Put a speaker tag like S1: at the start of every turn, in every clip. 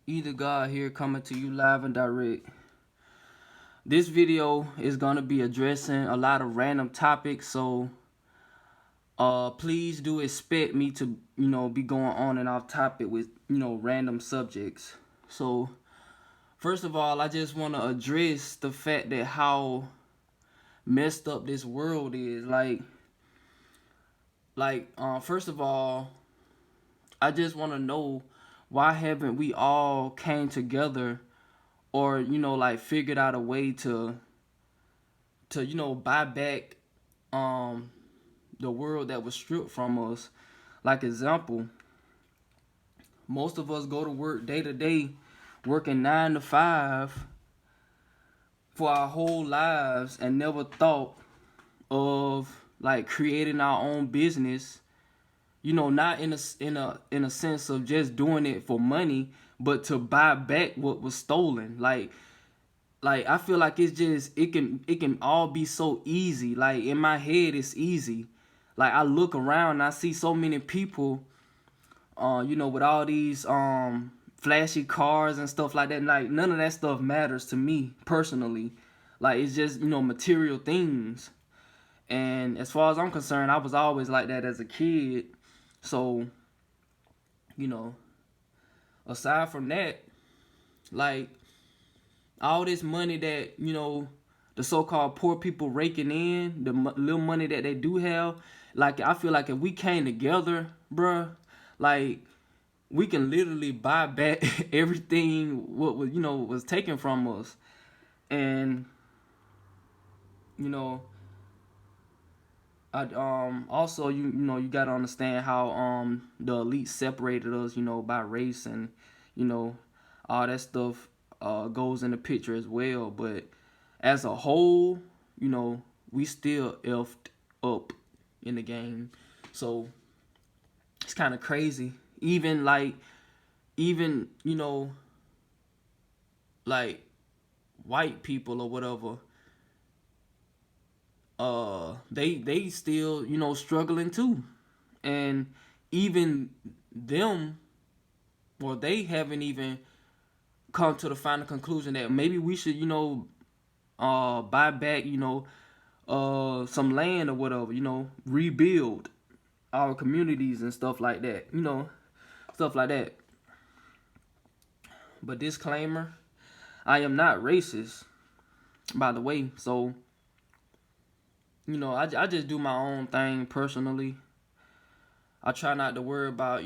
S1: Either God here coming to you live and direct. This video is gonna be addressing a lot of random topics, so please do expect me to be going on and off topic with random subjects. So first of all, I just want to address the fact that how messed up this world is. First of all, I just want to know, why haven't we all came together, or figured out a way to buy back um the world that was stripped from us. Like example, most of us go to work day to day, working 9 to 5 for our whole lives, and never thought of like creating our own business. Not in a sense of just doing it for money, but to buy back what was stolen. Like I feel like it can all be so easy. Like in my head it's easy. Like I look around and I see so many people with all these flashy cars and stuff like that. Like none of that stuff matters to me personally. Like it's just, material things. And as far as I'm concerned, I was always like that as a kid. So, you know, aside from that, like all this money that the so-called poor people raking in, the little money that they do have, like I feel like if we came together, bruh, like we can literally buy back everything what was taken from us. And you know I also you got to understand how the elite separated us, by race, and you know all that stuff goes in the picture as well. But as a whole, we still effed up in the game. So it's kind of crazy. Even like white people or whatever, they still struggling too. And even them, well, they haven't even come to the final conclusion that maybe we should buy back some land or whatever, rebuild our communities and stuff like that, stuff like that. But disclaimer, I am not racist, by the way. So I just do my own thing personally. I try not to worry about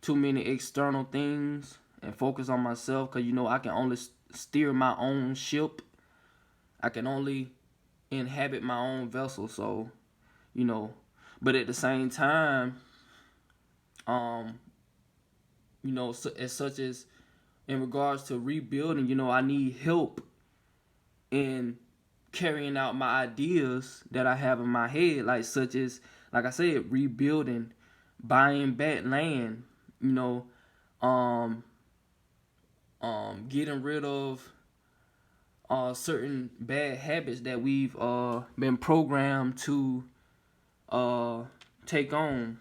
S1: too many external things and focus on myself, because I can only steer my own ship. I can only inhabit my own vessel. So you know but at the same time, um as such as in regards to rebuilding, I need help in carrying out my ideas that I have in my head, like such as, like I said, rebuilding, buying back land, you know, um, getting rid of certain bad habits that we've been programmed to uh, take on,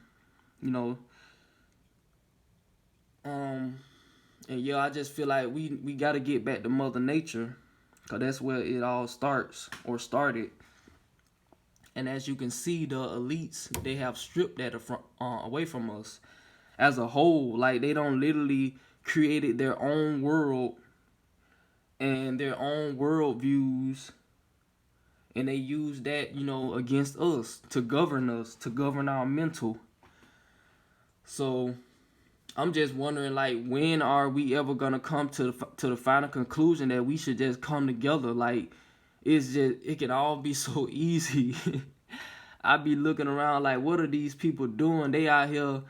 S1: you know. Um, and yeah, I just feel like we gotta get back to Mother Nature, cause that's where it all starts or started. And as you can see, the elites, they have stripped that away from us as a whole. Like they don't literally created their own world and their own world views, and they use that against us, to govern us, to govern our mental. So I'm just wondering, like, when are we ever gonna come to the final conclusion that we should just come together? Like, it can all be so easy. I be looking around like, what are these people doing? They out here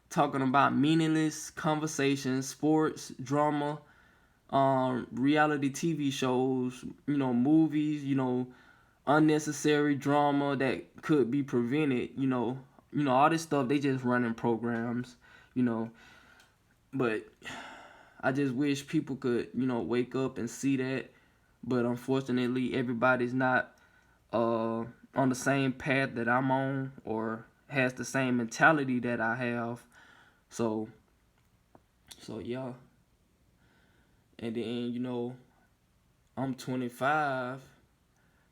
S1: talking about meaningless conversations, sports, drama, reality TV shows, movies, unnecessary drama that could be prevented. All this stuff. They just running programs, you know. But I just wish people could, wake up and see that. But unfortunately, everybody's not on the same path that I'm on, or has the same mentality that I have. So yeah. And then, I'm 25,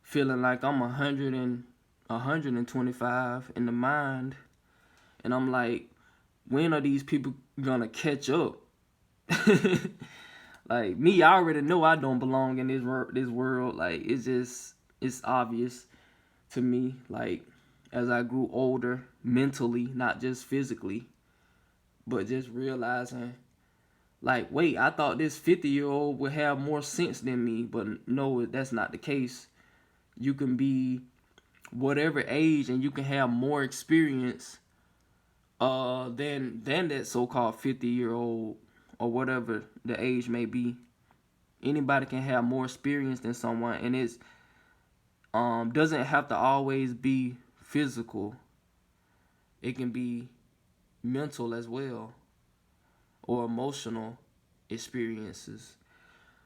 S1: feeling like I'm 125 in the mind. And I'm like, when are these people gonna catch up? Like me, I already know I don't belong in this world. Like it's obvious to me. Like as I grew older, mentally, not just physically, but just realizing, like, wait, I thought this 50-year-old would have more sense than me, but no, that's not the case. You can be whatever age and you can have more experience than that so-called 50-year-old or whatever the age may be. Anybody can have more experience than someone, and it's doesn't have to always be physical. It can be mental as well, or emotional experiences.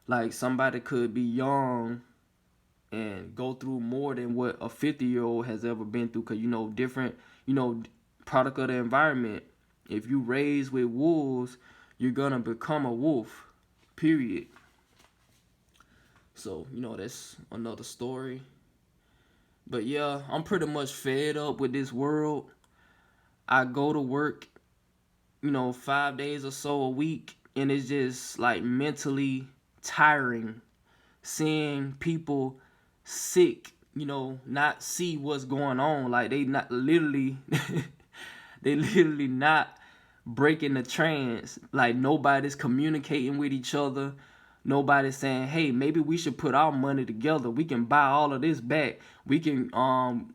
S1: Like somebody could be young and go through more than what a 50-year-old has ever been through, because different, product of the environment. If you raise with wolves, you're gonna become a wolf, period. So that's another story. But yeah, I'm pretty much fed up with this world. I go to work, 5 days or so a week, and it's just like mentally tiring seeing people sick, not see what's going on. Like they not literally they literally not breaking the trance. Like nobody's communicating with each other. Nobody's saying, "Hey, maybe we should put our money together. We can buy all of this back. We can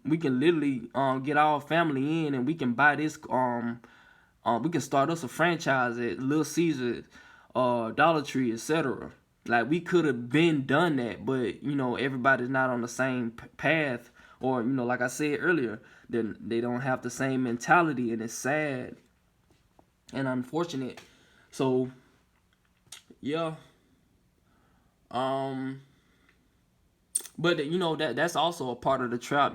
S1: literally get our family in, and we can buy this we can start us a franchise at Little Caesars, Dollar Tree, etc." Like we could have been done that, but everybody's not on the same path, or like I said earlier, then they don't have the same mentality, and it's sad and unfortunate. So yeah, um, but that's also a part of the trap.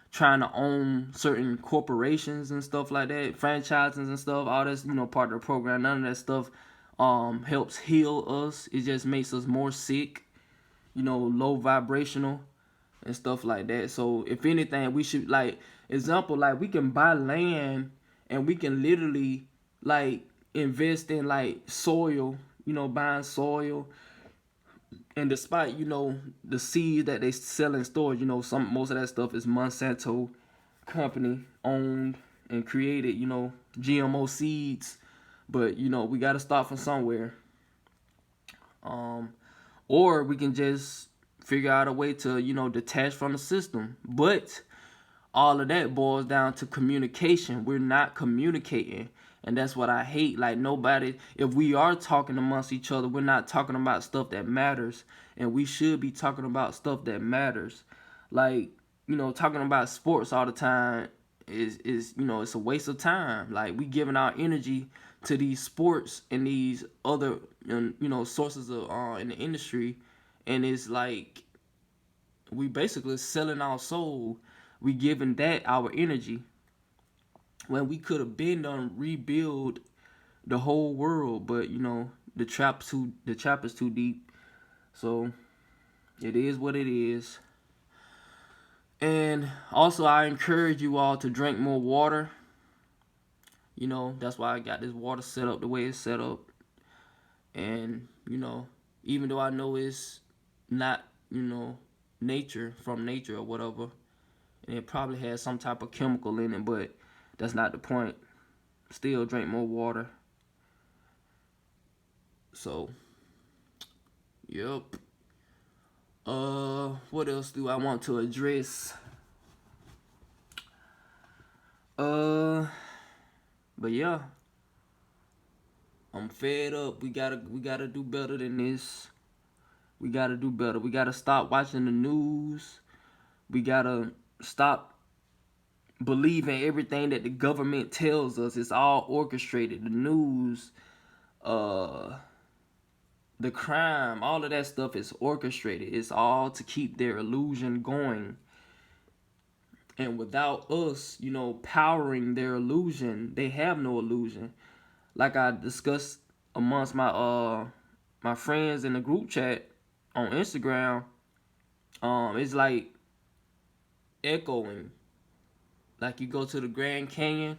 S1: Trying to own certain corporations and stuff like that, franchises and stuff. All that's part of the program. None of that stuff helps heal us. It just makes us more sick. Low vibrational and stuff like that. So if anything, we should, like, example, like we can buy land and we can literally like invest in like soil. Buying soil, and despite the seeds that they sell in stores, most of that stuff is Monsanto company owned and created. GMO seeds, but we got to start from somewhere. Um, or we can just figure out a way to detach from the system. But all of that boils down to communication. We're not communicating, and that's what I hate. Like nobody, if we are talking amongst each other, we're not talking about stuff that matters, and we should be talking about stuff that matters. Like talking about sports all the time is it's a waste of time. Like we giving our energy to these sports and these other sources of in the industry, and it's like we basically selling our soul. We giving that our energy when we could have been done rebuild the whole world, but the trap is too deep. So it is what it is. And also I encourage you all to drink more water. That's why I got this water set up the way it's set up. And even though I know it's not nature from nature or whatever, and it probably has some type of chemical in it, but that's not the point. Still drink more water. So yep. What else do I want to address? uh but yeah, I'm fed up. We gotta do better than this. We gotta do better. We gotta stop watching the news. We gotta stop believing everything that the government tells us. It's all orchestrated. The news, uh, the crime, all of that stuff is orchestrated. It's all to keep their illusion going. And without us, powering their illusion, they have no illusion. Like I discussed amongst my my friends in the group chat on Instagram, it's like echoing. Like you go to the Grand Canyon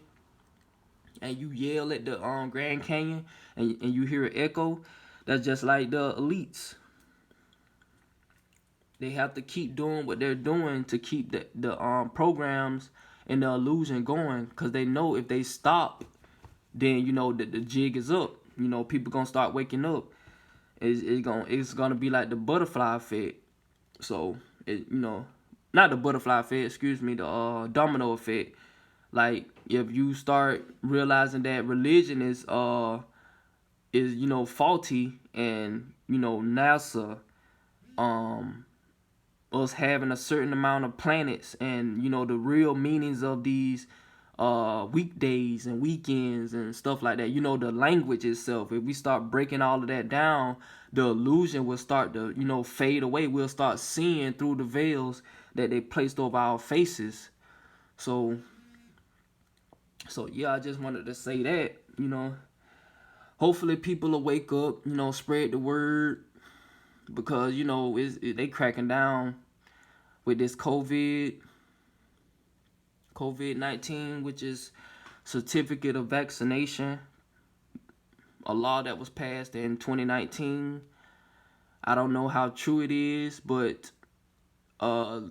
S1: and you yell at the Grand Canyon and you hear an echo. That's just like the elites. They have to keep doing what they're doing to keep the programs and the illusion going, because they know if they stop, then the jig is up. People gonna start waking up. It's gonna be like the butterfly effect. So not the butterfly effect, excuse me, the domino effect. Like if you start realizing that religion is faulty, and NASA, us having a certain amount of planets, and the real meanings of these weekdays and weekends and stuff like that, the language itself, if we start breaking all of that down, the illusion will start to fade away. We'll start seeing through the veils that they placed over our faces. So yeah, I just wanted to say that, hopefully people will wake up, spread the word, because they cracking down with this COVID-19, which is certificate of vaccination, a law that was passed in 2019. I don't know how true it is, but I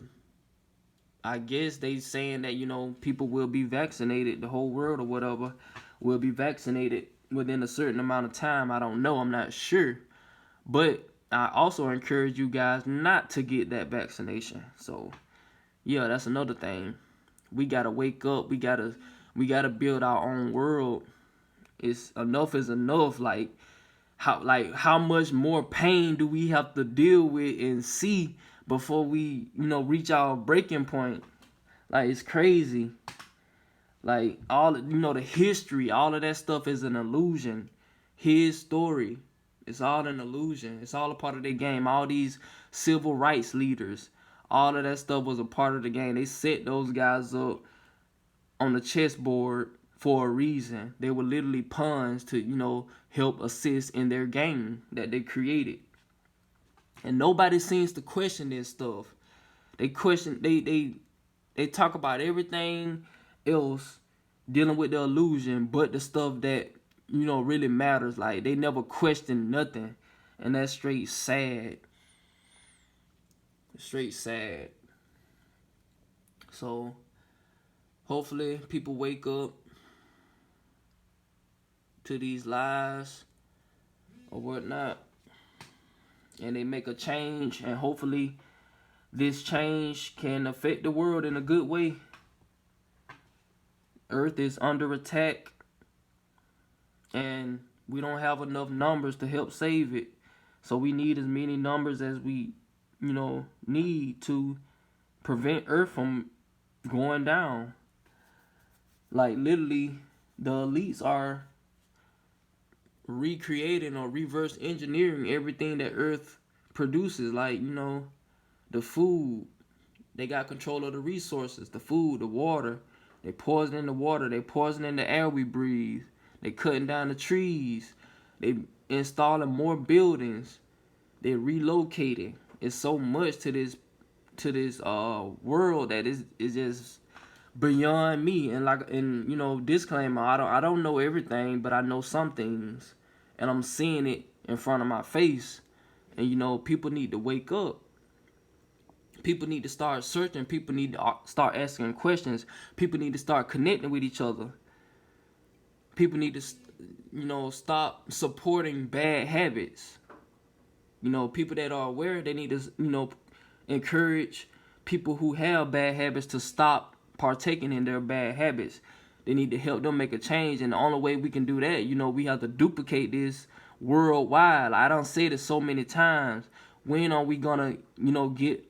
S1: guess they saying that people will be vaccinated, the whole world or whatever will be vaccinated within a certain amount of time. I don't know, I'm not sure, but I also encourage you guys not to get that vaccination. So yeah, that's another thing. We gotta wake up. We gotta build our own world. It's enough is enough. Like how much more pain do we have to deal with and see before we reach our breaking point? Like, it's crazy. Like, all the history, all of that stuff is an illusion. His story, it's all an illusion. It's all a part of the game. All these civil rights leaders, all of that stuff was a part of the game. They set those guys up on the chessboard for a reason. They were literally pawns to help assist in their game that they created. And nobody seems to question this stuff. They talk about everything else dealing with the illusion, but the stuff that really matters. Like, they never question nothing, and that's straight sad. Straight sad. So hopefully people wake up to these lies or whatnot, and they make a change, and hopefully this change can affect the world in a good way. Earth is under attack, and we don't have enough numbers to help save it. So we need as many numbers as we need to prevent Earth from going down. Like, literally, the elites are recreating or reverse engineering everything that Earth produces. Like, the food, they got control of the resources, the food, the water. They poisoning the water, they poisoning the air we breathe. They cutting down the trees. They installing more buildings. They relocating. It's so much to this world that is just beyond me. And disclaimer, I don't know everything, but I know some things, and I'm seeing it in front of my face. And people need to wake up. People need to start searching. People need to start asking questions. People need to start connecting with each other. People need to stop supporting bad habits. People that are aware, they need to encourage people who have bad habits to stop partaking in their bad habits. They need to help them make a change, and the only way we can do that, we have to duplicate this worldwide. I don't say this so many times. When are we gonna get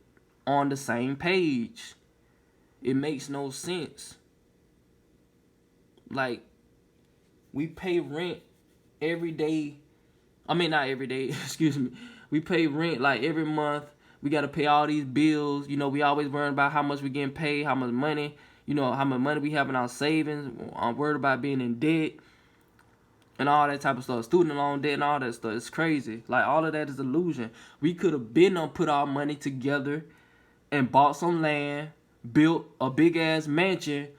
S1: on the same page? It makes no sense. Like, we pay rent every day. I mean, not every day, excuse me. We pay rent like every month. We got to pay all these bills. We always worrying about how much we getting paid, how much money, how much money we have in our savings. I'm worried about being in debt. and all that type of stuff. Student loan debt and all that stuff. It's crazy. Like, all of that is illusion. We could have been on put our money together and bought some land, built a big ass mansion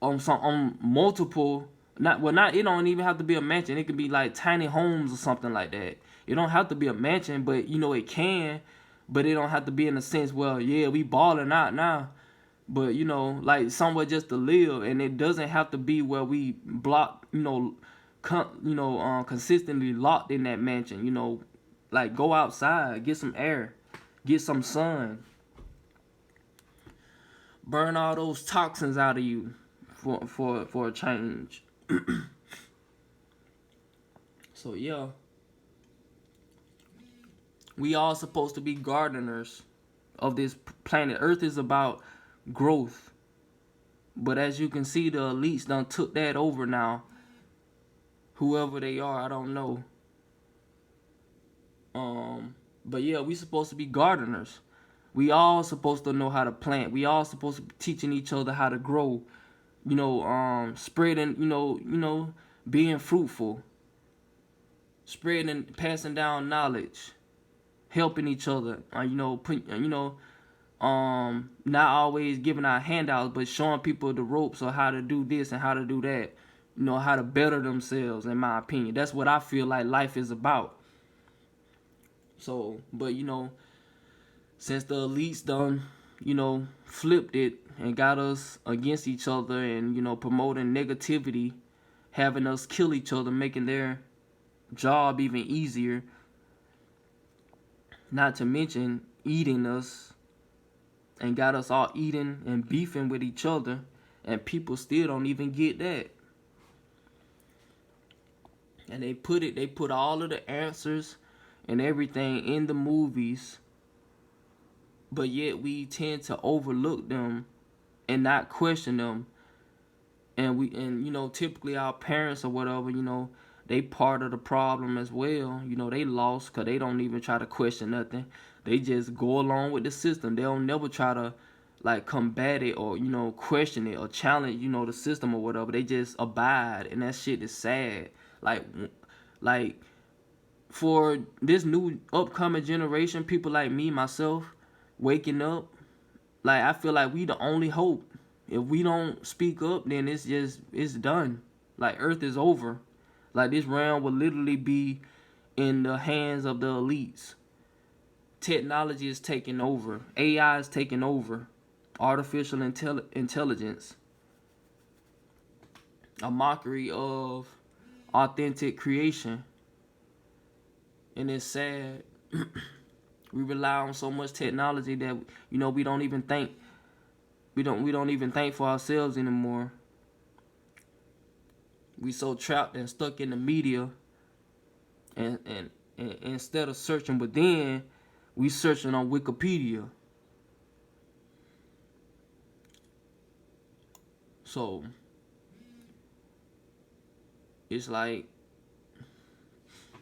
S1: on multiple, not it don't even have to be a mansion. It could be like tiny homes or something like that. It don't have to be a mansion, but it can, but it don't have to be in the sense, well, yeah, we balling out now. But like somewhere just to live, and it doesn't have to be where we block, consistently locked in that mansion. Like, go outside, get some air, get some sun, burn all those toxins out of you for a change. So yeah, we all supposed to be gardeners of this planet. Earth is about growth, but as you can see, the elites done took that over now. Whoever they are, I don't know. But yeah, we supposed to be gardeners. We all supposed to know how to plant. We all supposed to be teaching each other how to grow. Spreading. Being fruitful, spreading, passing down knowledge, helping each other. Not always giving out handouts, but showing people the ropes of how to do this and how to do that. How to better themselves. In my opinion, that's what I feel like life is about. So, but since the elites done, flipped it and got us against each other, and promoting negativity, having us kill each other, making their job even easier. Not to mention eating us, and got us all eating and beefing with each other, and people still don't even get that. And they put all of the answers and everything in the movies, but yet we tend to overlook them and not question them. And typically our parents or whatever, they part of the problem as well. They lost because they don't even try to question nothing. They just go along with the system. They don't never try to like combat it or question it or challenge the system or whatever. They just abide, and that shit is sad. Like for this new upcoming generation, people like me, myself, waking up, like I feel like we the only hope. If we don't speak up, then it's done. Like, Earth is over. Like, this realm will literally be in the hands of the elites. Technology is taking over. AI is taking over. Artificial intelligence. A mockery of authentic creation. And it's sad. We rely on so much technology that we don't even think. We don't even think for ourselves anymore. We so trapped and stuck in the media, and instead of searching within, we searching on Wikipedia. So it's like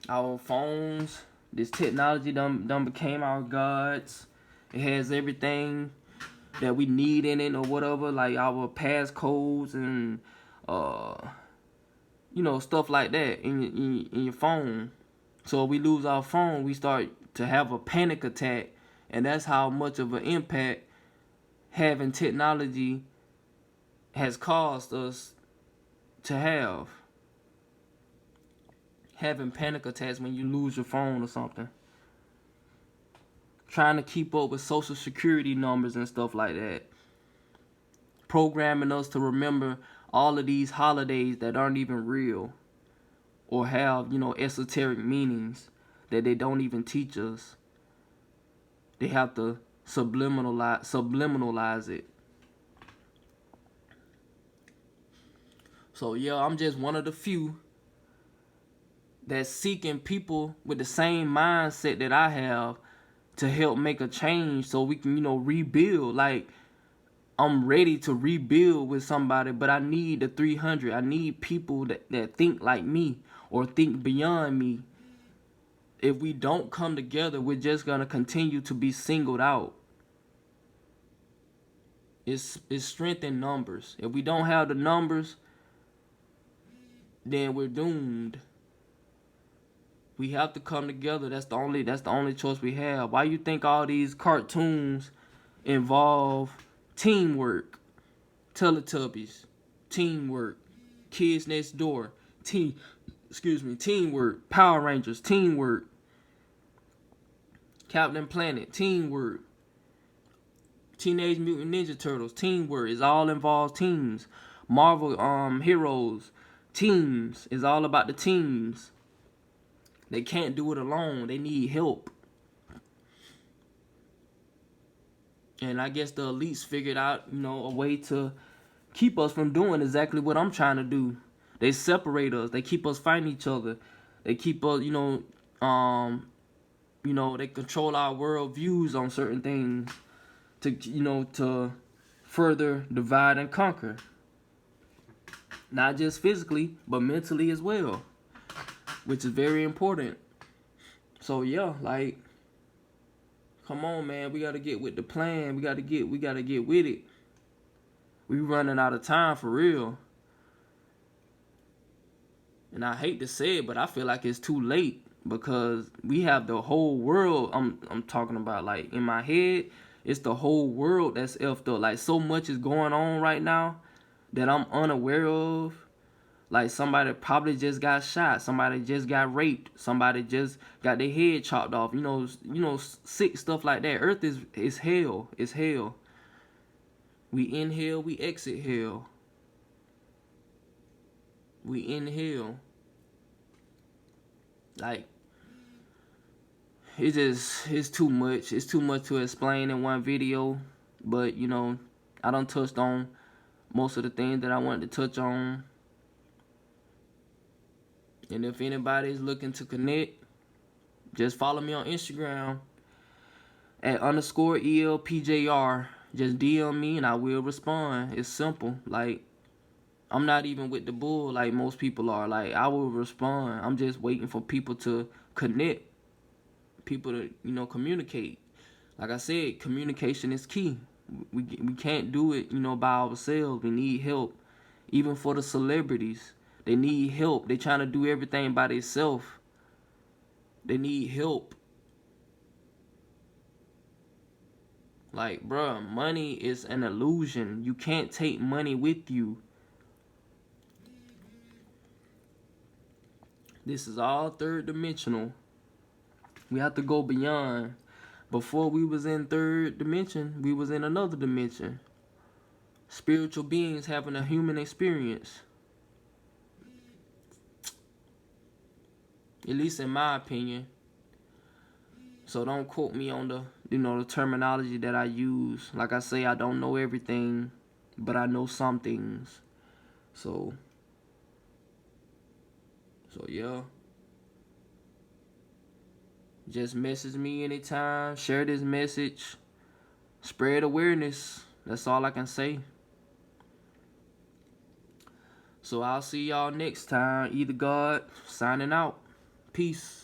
S1: our phones, this technology done became our gods. It has everything that we need in it or whatever, like our passcodes and stuff like that in your phone. So if we lose our phone, we start to have a panic attack, and that's how much of an impact having technology has caused us to have. Having panic attacks when you lose your phone or something. Trying to keep up with social security numbers and stuff like that. Programming us to remember all of these holidays that aren't even real, or have esoteric meanings that they don't even teach us. They have to subliminalize it. So yeah, I'm just one of the few that's seeking people with the same mindset that I have to help make a change, so we can rebuild. Like, I'm ready to rebuild with somebody, but I need the 300. I need people that think like me or think beyond me. If we don't come together, we're just gonna continue to be singled out. It's strength in numbers. If we don't have the numbers, then we're doomed. We have to come together. That's the only choice we have. Why you think all these cartoons involve teamwork? Teletubbies, teamwork. Kids Next Door, teamwork. Power Rangers, teamwork. Captain Planet, teamwork. Teenage Mutant Ninja Turtles, teamwork. It all involves teams. Marvel heroes, teams. It's all about the teams. They can't do it alone. They need help. And I guess the elites figured out, a way to keep us from doing exactly what I'm trying to do. They separate us. They keep us fighting each other. They keep us, they control our world views on certain things to further divide and conquer. Not just physically, but mentally as well, which is very important. So yeah, like, come on, man, we gotta get with the plan. We gotta get with it. We running out of time for real. And I hate to say it, but I feel like it's too late because we have the whole world. I'm talking about, like, in my head, it's the whole world that's effed up. Like, so much is going on right now that I'm unaware of. Like, somebody probably just got shot. Somebody just got raped. Somebody just got their head chopped off. Sick stuff like that. Earth is hell. It's hell. We inhale, we exit hell. We inhale. Like, it's too much. It's too much to explain in one video. But, I done touched on most of the things that I wanted to touch on. And if anybody's looking to connect, just follow me on Instagram at _ELPJR. Just DM me and I will respond. It's simple. Like, I'm not even with the bull like most people are. Like, I will respond. I'm just waiting for people to connect. People to, communicate. Like I said, communication is key. We can't do it, by ourselves. We need help. Even for the celebrities, they need help. They trying to do everything by themselves. They need help. Like, bruh, money is an illusion. You can't take money with you. This is all third dimensional. We have to go beyond. Before we was in third dimension, we was in another dimension. Spiritual beings having a human experience. At least in my opinion. So don't quote me on the terminology that I use. Like I say, I don't know everything, but I know some things. So yeah. Just message me anytime. Share this message. Spread awareness. That's all I can say. So I'll see y'all next time. Either God, signing out. Peace.